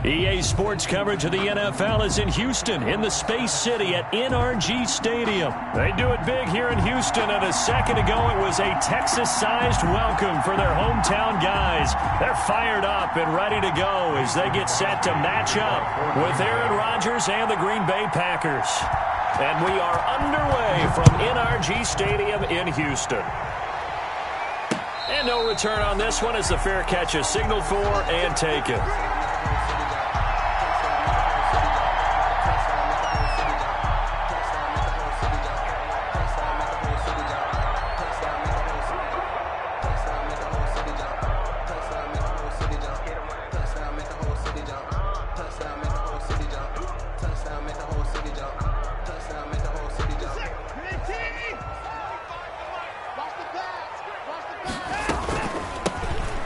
EA Sports coverage of the NFL is in Houston, in the Space City at NRG Stadium. They do it big here in Houston, and a second ago it was a Texas-sized welcome for their hometown guys. They're fired up and ready to go as they get set to match up with Aaron Rodgers and the Green Bay Packers. And we are underway from NRG Stadium in Houston. And no return on this one as the fair catch is signaled for and taken.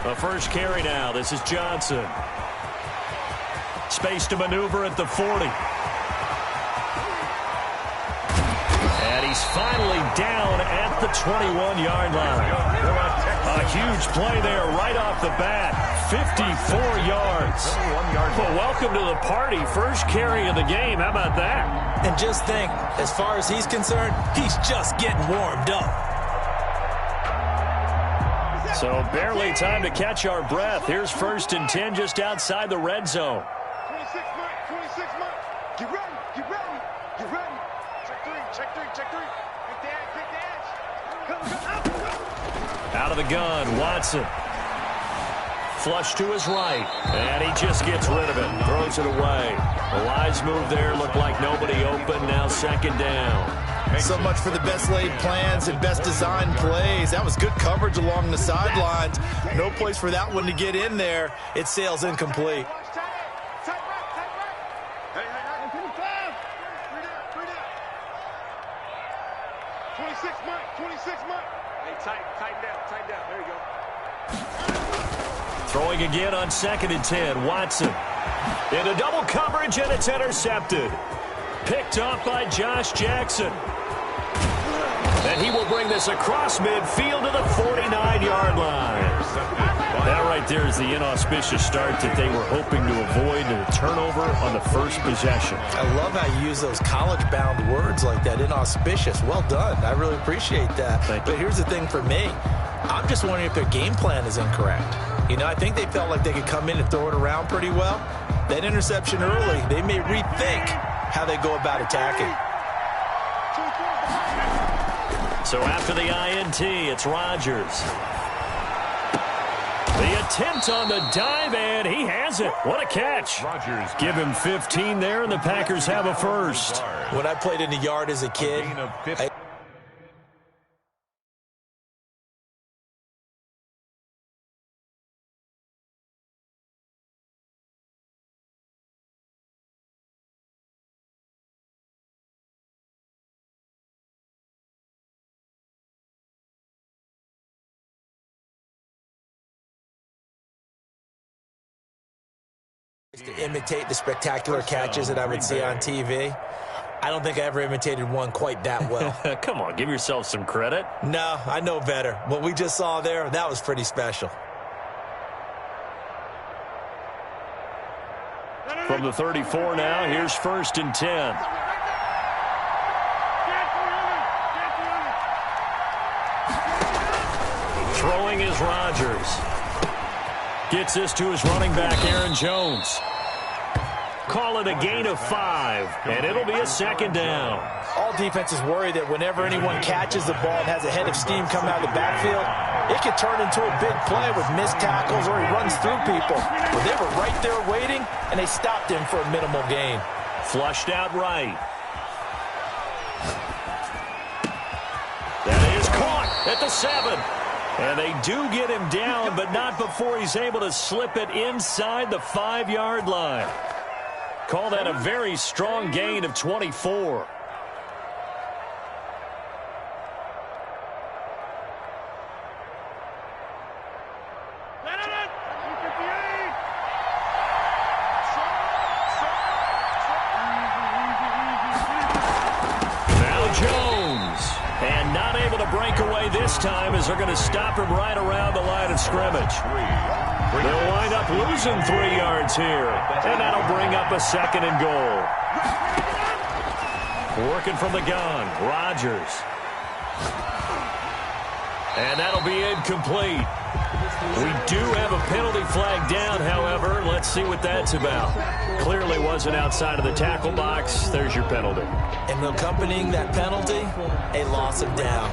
A first carry now. This is Johnson. Space to maneuver at the 40. And he's finally down at the 21-yard line. A huge play there right off the bat. 54 yards. Well, welcome to the party. First carry of the game. How about that? And just think, as far as he's concerned, he's just getting warmed up. So barely time to catch our breath. Here's 1st and 10 just outside the red zone. 26 Mike. Get ready. Check three. Big dash. Come. Out of the gun, Watson. Flush to his right. And he just gets rid of it. Throws it away. The wise move there. Looked like nobody open. Now 2nd down. So much for the best laid plans and best designed plays. That was good coverage along the sidelines. No place for that one to get in there. It sails incomplete. Tight right. Hey. 3 down. 26 Mike. Hey, tighten down. There you go. Throwing again on 2nd and 10. Watson. Into double coverage, and it's intercepted. Picked off by Josh Jackson. And he will bring this across midfield to the 49-yard line. That right there is the inauspicious start that they were hoping to avoid, and a turnover on the first possession. I love how you use those college-bound words like that, inauspicious. Well done. I really appreciate that. But here's the thing for me. I'm just wondering if their game plan is incorrect. You know, I think they felt like they could come in and throw it around pretty well. That interception early, they may rethink how they go about attacking. So after the INT, it's Rodgers. The attempt on the dive, and he has it. What a catch. Rodgers. Give him 15 there, and the Packers have a first. When I played in the yard as a kid, to imitate the spectacular catches that I would see on TV. I don't think I ever imitated one quite that well. Come on, give yourself some credit. No, I know better. What we just saw there, that was pretty special. From the 34 now, here's 1st and 10. Throwing is Rodgers. Gets this to his running back, Aaron Jones. Call it a gain of 5, and it'll be a 2nd down. All defenses worry that whenever anyone catches the ball and has a head of steam coming out of the backfield, it can turn into a big play with missed tackles or he runs through people. But they were right there waiting, and they stopped him for a minimal gain. Flushed out right. That is caught at the 7. And they do get him down, but not before he's able to slip it inside the 5-yard line. Call that a very strong gain of 24. Now Jones. And not able to break away this time as they're going to stop him right around the line of scrimmage. They'll wind up losing 3 yards here. And that'll bring up a 2nd and goal. Working from the gun, Rodgers. And that'll be incomplete. We do have a penalty flag down, however. Let's see what that's about. Clearly wasn't outside of the tackle box. There's your penalty. And accompanying that penalty, a loss of down.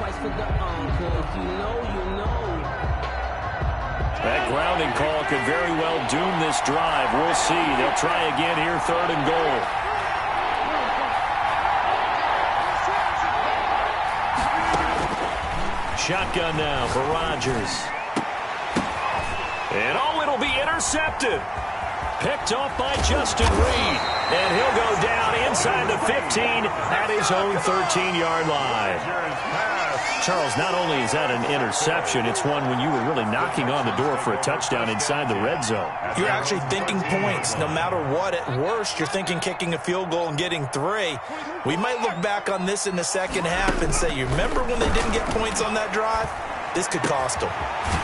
That grounding call could very well doom this drive. We'll see. They'll try again here, 3rd and goal. Shotgun now for Rodgers. And it'll be intercepted. Picked off by Justin Reed. And he'll go down inside the 15 at his own 13-yard line. Charles, not only is that an interception, it's one when you were really knocking on the door for a touchdown inside the red zone. You're actually thinking points. No matter what, at worst, you're thinking kicking a field goal and getting 3. We might look back on this in the second half and say, you remember when they didn't get points on that drive? This could cost them.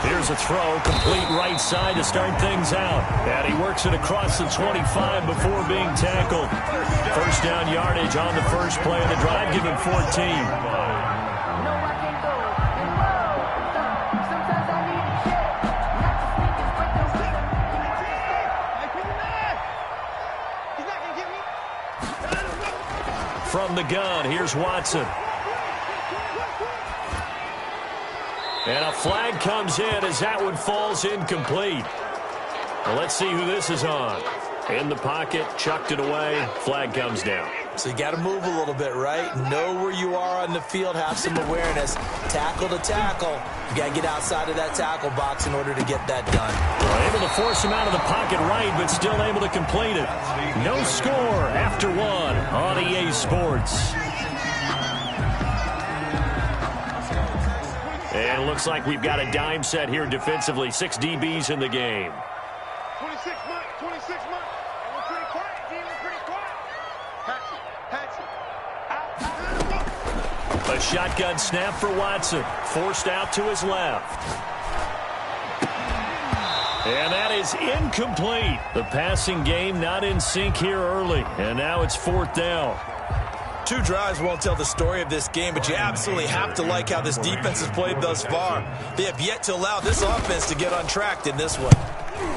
Here's a throw, complete right side to start things out. And he works it across the 25 before being tackled. 1st down yardage on the first play of the drive, giving 14. From the gun, here's Watson. And a flag comes in as that one falls incomplete. Well, let's see who this is on. In the pocket, chucked it away, flag comes down. So you got to move a little bit, right? Know where you are on the field, have some awareness. Tackle to tackle. You got to get outside of that tackle box in order to get that done. Well, able to force him out of the pocket right, but still able to complete it. No score after 1 on EA Sports. And it looks like we've got a dime set here defensively. 6 DBs in the game. 26 months, 26 months. And we're pretty quiet, team. We're pretty quiet. Patch it. A shotgun snap for Watson. Forced out to his left. And that is incomplete. The passing game not in sync here early. And now it's 4th down. 2 drives won't tell the story of this game, but you absolutely have to like how this defense has played thus far. They have yet to allow this offense to get on track in this one.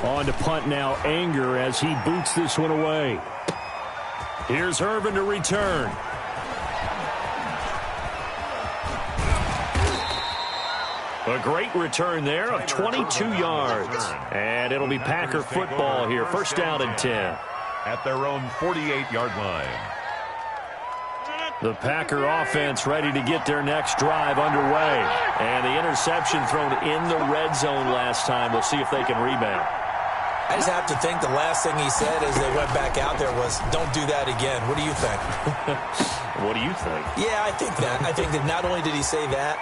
On to punt now, Anger as he boots this one away. Here's Irvin to return. A great return there of 22 yards. And it'll be Packer football here. 1st down and 10. At their own 48-yard line. The Packer offense ready to get their next drive underway. And the interception thrown in the red zone last time. We'll see if they can rebound. I just have to think the last thing he said as they went back out there was, don't do that again. What do you think? What do you think? Yeah, I think that. I think that not only did he say that,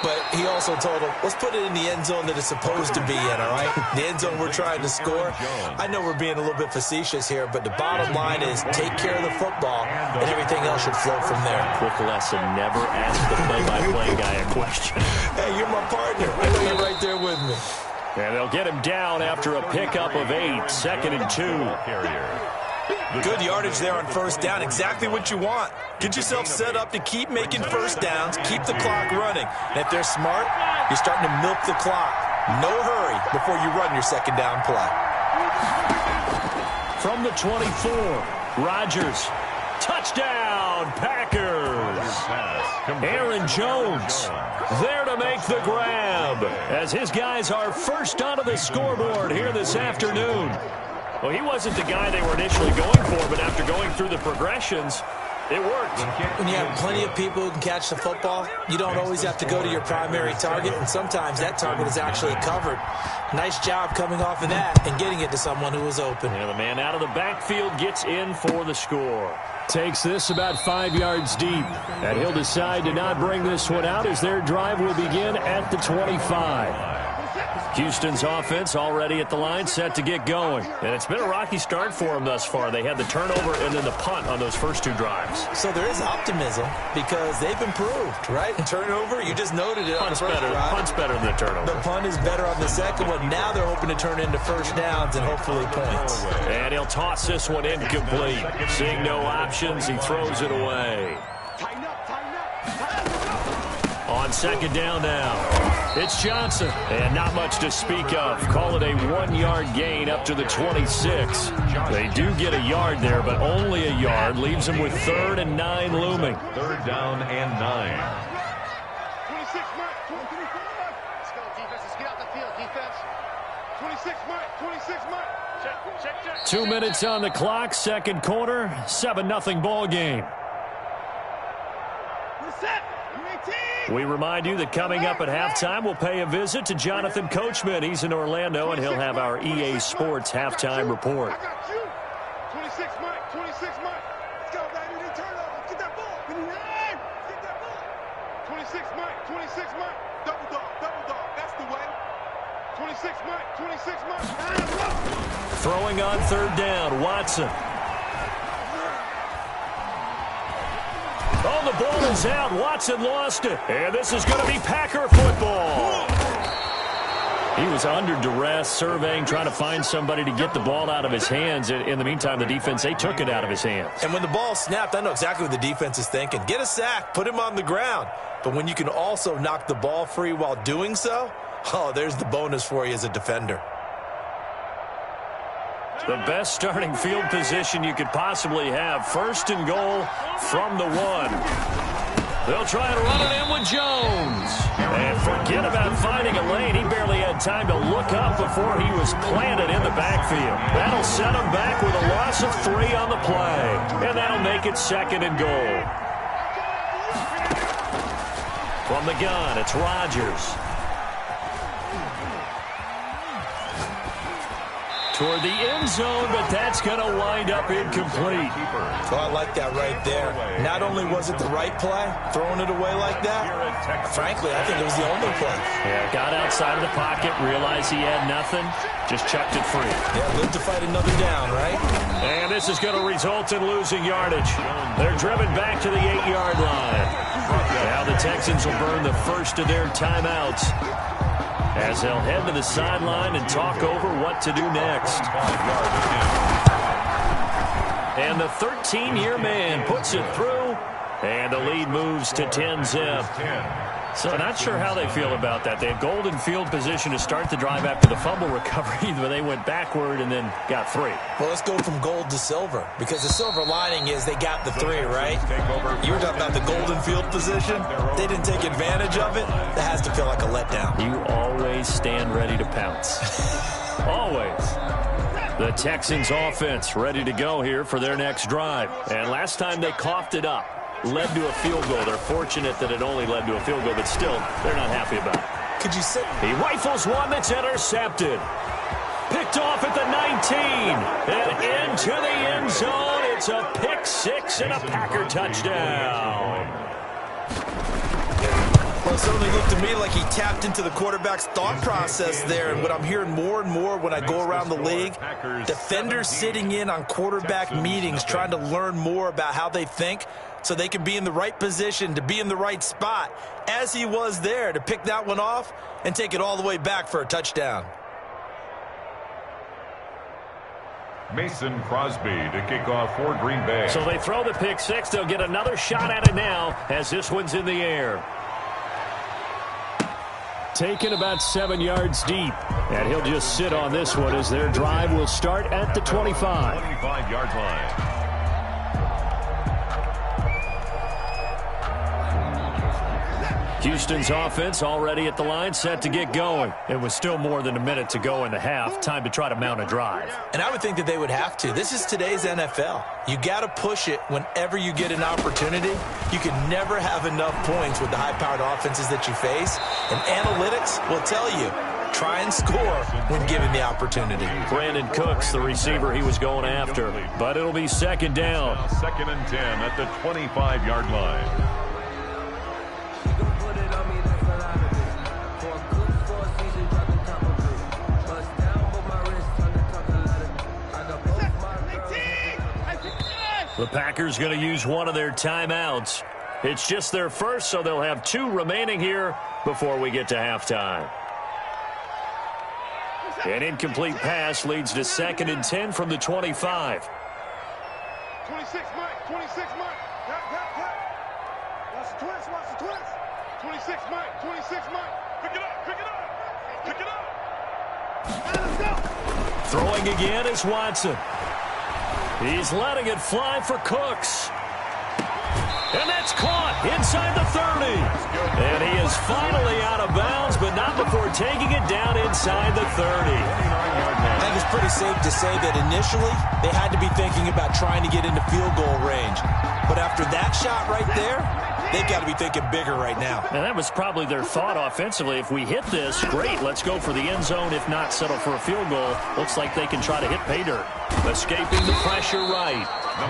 but he also told him, let's put it in the end zone that it's supposed to be in, all right? The end zone we're trying to score. I know we're being a little bit facetious here, but the bottom line is take care of the football, and everything else should flow from there. Quick lesson, never ask the play-by-play guy a question. Hey, you're my partner. I know you're right there with me. And they'll get him down after a pickup of 8, 2nd and 2. Good yardage there on 1st down. Exactly what you want. Get yourself set up to keep making 1st downs, keep the clock running. And if they're smart, you're starting to milk the clock. No hurry before you run your 2nd down play. From the 24, Rodgers. Touchdown, Packers. Aaron Jones there to make the grab as his guys are first onto the scoreboard here this afternoon. Well, he wasn't the guy they were initially going for, but after going through the progressions, it worked. When you have plenty of people who can catch the football, you don't always have to go to your primary target, and sometimes that target is actually covered. Nice job coming off of that and getting it to someone who was open. And the man out of the backfield gets in for the score. Takes this about 5 yards deep, and he'll decide to not bring this one out as their drive will begin at the 25. Houston's offense already at the line, set to get going. And it's been a rocky start for them thus far. They had the turnover and then the punt on those first two drives. So there is optimism because they've improved, right? Turnover, you just noted it. Punt's better than the turnover. The punt is better on the second one. Now they're hoping to turn into first downs and hopefully points. And he'll toss this one incomplete. Seeing no options, he throws it away. On second down now, it's Johnson. And not much to speak of. Call it a 1-yard gain up to the 26. They do get a yard there, but only a yard. Leaves them with 3rd and 9 looming. 3rd down and 9. 26 Mike, 23 Mike. Let's go, defense. Let's get out the field, defense. 26 Mike, 26 Mike. Check. 2 minutes on the clock, second quarter, 7-0 ball game. We remind you that coming up at halftime, we'll pay a visit to Jonathan Coachman. He's in Orlando, and he'll have our EA Sports halftime report. I got you. 26 Mike, 26 Mike. Let's go, baby. Turnover. Get that ball. Get that ball. 26 Mike, 26 Mike. Double dog. That's the way. 26 Mike, 26 Mike. Throwing on 3rd down, Watson. Oh, the ball is out. Watson lost it. And this is going to be Packer football. He was under duress, surveying, trying to find somebody to get the ball out of his hands. In the meantime, the defense, they took it out of his hands. And when the ball snapped, I know exactly what the defense is thinking. Get a sack, put him on the ground. But when you can also knock the ball free while doing so, oh, there's the bonus for you as a defender. The best starting field position you could possibly have. 1st and goal from the 1. They'll try and run it in with Jones. And forget about finding a lane. He barely had time to look up before he was planted in the backfield. That'll set him back with a loss of 3 on the play. And that'll make it 2nd and goal. From the gun, it's Rodgers. Toward the end zone, but that's going to wind up incomplete. Oh, I like that right there. Not only was it the right play, throwing it away like that, frankly, I think it was the only play. Yeah, got outside of the pocket, realized he had nothing, just chucked it free. Yeah, live to fight another down, right? And this is going to result in losing yardage. They're driven back to the 8-yard line. Now the Texans will burn the first of their timeouts, as they'll head to the sideline and talk over what to do next. And the 13-year man puts it through, and the lead moves to 10-zip. So not sure how they feel about that. They had golden field position to start the drive after the fumble recovery, but they went backward and then got 3. Well, let's go from gold to silver, because the silver lining is they got the 3, right? You were talking about the golden field position. They didn't take advantage of it. That has to feel like a letdown. You always stand ready to pounce. Always. The Texans offense ready to go here for their next drive. And last time they coughed it up, led to a field goal. They're fortunate that it only led to a field goal, but still, they're not happy about it. Could you say? He rifles one that's intercepted. Picked off at the 19. And into the end zone. It's a pick 6 and a Packer touchdown. Well, it certainly looked to me like he tapped into the quarterback's thought process there. And what I'm hearing more and more when I go around the league, defenders sitting in on quarterback meetings trying to learn more about how they think so they can be in the right position to be in the right spot, as he was there to pick that one off and take it all the way back for a touchdown. Mason Crosby to kick off for Green Bay. So they throw the pick 6. They'll get another shot at it now as this one's in the air. Taken about 7 yards deep. And he'll just sit on this one as their drive will start at the 25. 25-yard line. Houston's offense already at the line, set to get going. It was still more than a minute to go in the half. Time to try to mount a drive. And I would think that they would have to. This is today's NFL. You got to push it whenever you get an opportunity. You can never have enough points with the high-powered offenses that you face. And analytics will tell you, try and score when given the opportunity. Brandon Cooks, the receiver he was going after. But it'll be second down. 2nd and 10 at the 25-yard line. The Packers going to use one of their timeouts. It's just their first, so they'll have 2 remaining here before we get to halftime. An incomplete pass leads to 2nd and 10 from the 25. 26, Mike. 26, Mike. Cut. Watch the twist. Watch the twist. 26, Mike. 26, Mike. Pick it up. Pick it up. Pick it up. Let's go. Throwing again is Watson. He's letting it fly for Cooks. And that's caught inside the 30. And he is finally out of bounds, but not before taking it down inside the 30. I think it's pretty safe to say that initially they had to be thinking about trying to get into field goal range. But after that shot right there, they've got to be thinking bigger right now. And that was probably their thought offensively. If we hit this, great, let's go for the end zone. If not, settle for a field goal. Looks like they can try to hit pay dirt. Escaping the pressure right.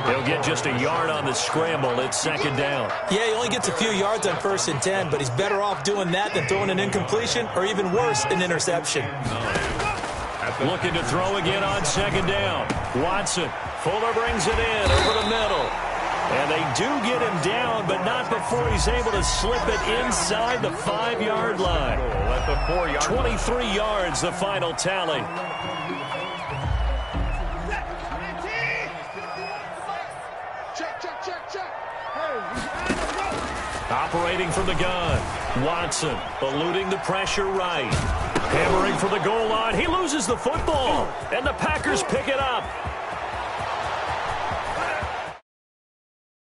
He'll get just a yard on the scramble. It's 2nd down. Yeah, he only gets a few yards on 1st and 10, but he's better off doing that than throwing an incompletion or even worse, an interception. Looking to throw again on 2nd down. Watson. Fuller brings it in over the middle. And they do get him down, but not before he's able to slip it inside the 5-yard line. 23 yards, the final tally. Operating from the gun. Watson eluding the pressure right. Hammering for the goal line. He loses the football. And the Packers pick it up.